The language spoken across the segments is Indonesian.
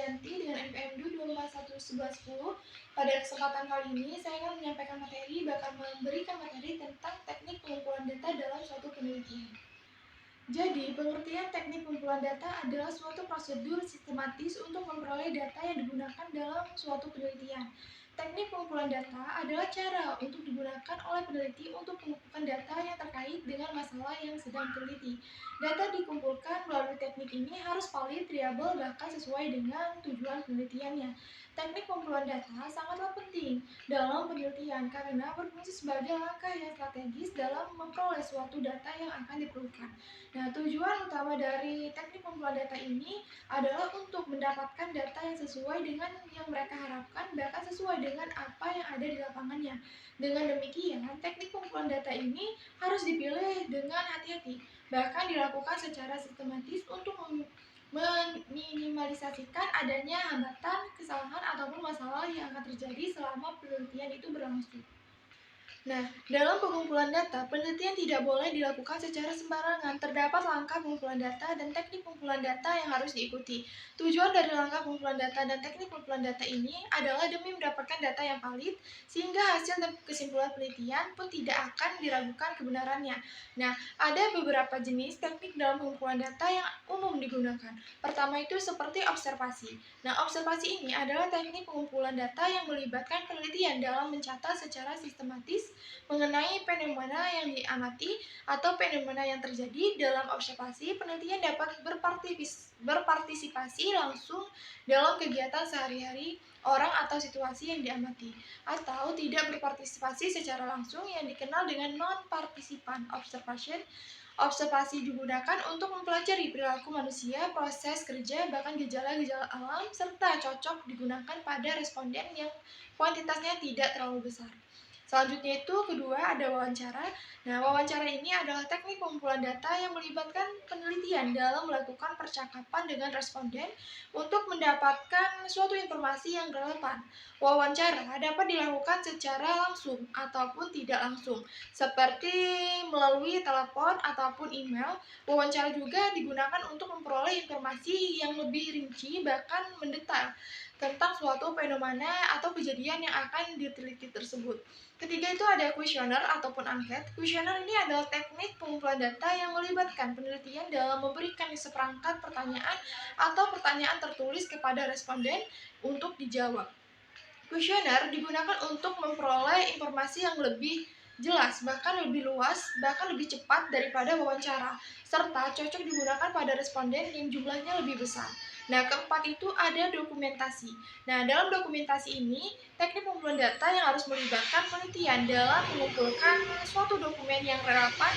ganti dengan MPMD 2411110. Pada kesempatan kali ini, saya akan menyampaikan memberikan materi tentang teknik pengumpulan data dalam suatu penelitian. Jadi, pengertian teknik pengumpulan data adalah suatu prosedur sistematis untuk memperoleh data yang digunakan dalam suatu penelitian. Teknik pengumpulan data adalah cara untuk digunakan oleh peneliti untuk mengumpulkan data yang terkait dengan masalah yang sedang diteliti. Data dikumpulkan melalui teknik ini harus valid, reliable, bahkan sesuai dengan tujuan penelitiannya. Teknik pengumpulan data sangatlah penting dalam penelitian karena berfungsi sebagai langkah yang strategis dalam memperoleh suatu data yang akan diperlukan. Nah, tujuan utama dari teknik pengumpulan data ini adalah untuk mendapatkan data yang sesuai dengan yang mereka harapkan, bahkan sesuai dengan apa yang ada di lapangannya. Dengan demikian, teknik pengumpulan data ini harus dipilih dengan hati-hati, bahkan dilakukan secara sistematis untuk meminimalisasikan adanya hambatan, kesalahan, ataupun masalah yang akan terjadi selama penelitian itu berlangsung. Nah, dalam pengumpulan data, penelitian tidak boleh dilakukan secara sembarangan. Terdapat langkah pengumpulan data dan teknik pengumpulan data yang harus diikuti. Tujuan dari langkah pengumpulan data dan teknik pengumpulan data ini adalah demi mendapatkan data yang valid, sehingga hasil dan kesimpulan penelitian pun tidak akan diragukan kebenarannya. Nah, ada beberapa jenis teknik dalam pengumpulan data yang umum digunakan. Pertama itu seperti observasi. Nah, observasi ini adalah teknik pengumpulan data yang melibatkan penelitian dalam mencatat secara sistematis mengenai fenomena yang diamati atau fenomena yang terjadi. Dalam observasi, penelitian dapat berpartisipasi langsung dalam kegiatan sehari-hari orang atau situasi yang diamati, atau tidak berpartisipasi secara langsung yang dikenal dengan non-participant observation. Observasi digunakan untuk mempelajari perilaku manusia, proses kerja, bahkan gejala-gejala alam, serta cocok digunakan pada responden yang kuantitasnya tidak terlalu besar. Selanjutnya itu kedua ada wawancara. Nah, wawancara ini adalah teknik pengumpulan data yang melibatkan penelitian dalam melakukan percakapan dengan responden untuk mendapatkan suatu informasi yang relevan. Wawancara dapat dilakukan secara langsung ataupun tidak langsung, seperti melalui telepon ataupun email. Wawancara juga digunakan untuk memperoleh informasi yang lebih rinci bahkan mendetail tentang suatu fenomena atau kejadian yang akan diteliti tersebut. Ketiga itu ada kuesioner ataupun angket. Kuesioner ini adalah teknik pengumpulan data yang melibatkan penelitian dalam memberikan seperangkat pertanyaan atau pertanyaan tertulis kepada responden untuk dijawab. Kuesioner digunakan untuk memperoleh informasi yang lebih jelas, bahkan lebih luas, bahkan lebih cepat daripada wawancara, serta cocok digunakan pada responden yang jumlahnya lebih besar. Nah, keempat itu ada dokumentasi. Nah, dalam dokumentasi ini, teknik pengumpulan data yang harus melibatkan penelitian dalam mengumpulkan suatu dokumen yang relevan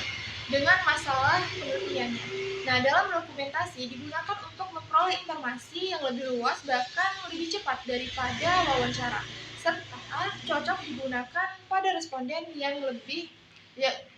dengan masalah penelitiannya. Nah, dalam dokumentasi digunakan untuk memperoleh informasi yang lebih luas, bahkan lebih cepat daripada wawancara, serta cocok digunakan pada responden yang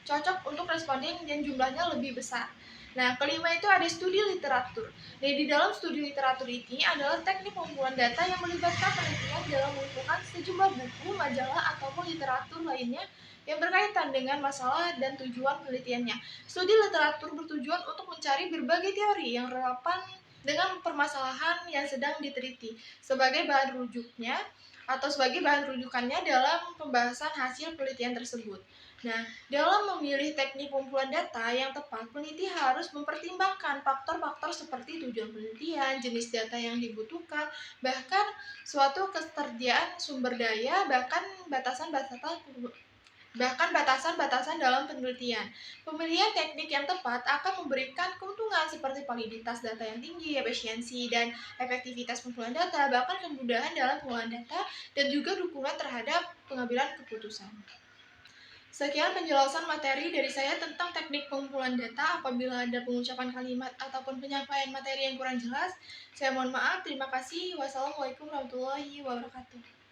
cocok untuk responden yang jumlahnya lebih besar. Nah, kelima itu ada studi literatur. Nah, di dalam studi literatur ini adalah teknik pengumpulan data yang melibatkan penelitian dalam mengumpulkan sejumlah buku, majalah, ataupun literatur lainnya yang berkaitan dengan masalah dan tujuan penelitiannya. Studi literatur bertujuan untuk mencari berbagai teori yang relevan dengan permasalahan yang sedang diteliti sebagai bahan rujuknya atau sebagai bahan rujukannya dalam pembahasan hasil penelitian tersebut. Nah, dalam memilih teknik pengumpulan data yang tepat, peneliti harus mempertimbangkan faktor-faktor seperti tujuan penelitian, jenis data yang dibutuhkan, bahkan suatu ketersediaan sumber daya, bahkan batasan-batasan dalam penelitian. Pemilihan teknik yang tepat akan memberikan keuntungan seperti validitas data yang tinggi, efisiensi dan efektivitas pengumpulan data, bahkan kemudahan dalam pengolahan data, dan juga dukungan terhadap pengambilan keputusan. Sekian penjelasan materi dari saya tentang teknik pengumpulan data. Apabila ada pengucapan kalimat ataupun penyampaian materi yang kurang jelas, saya mohon maaf. Terima kasih. Wassalamualaikum warahmatullahi wabarakatuh.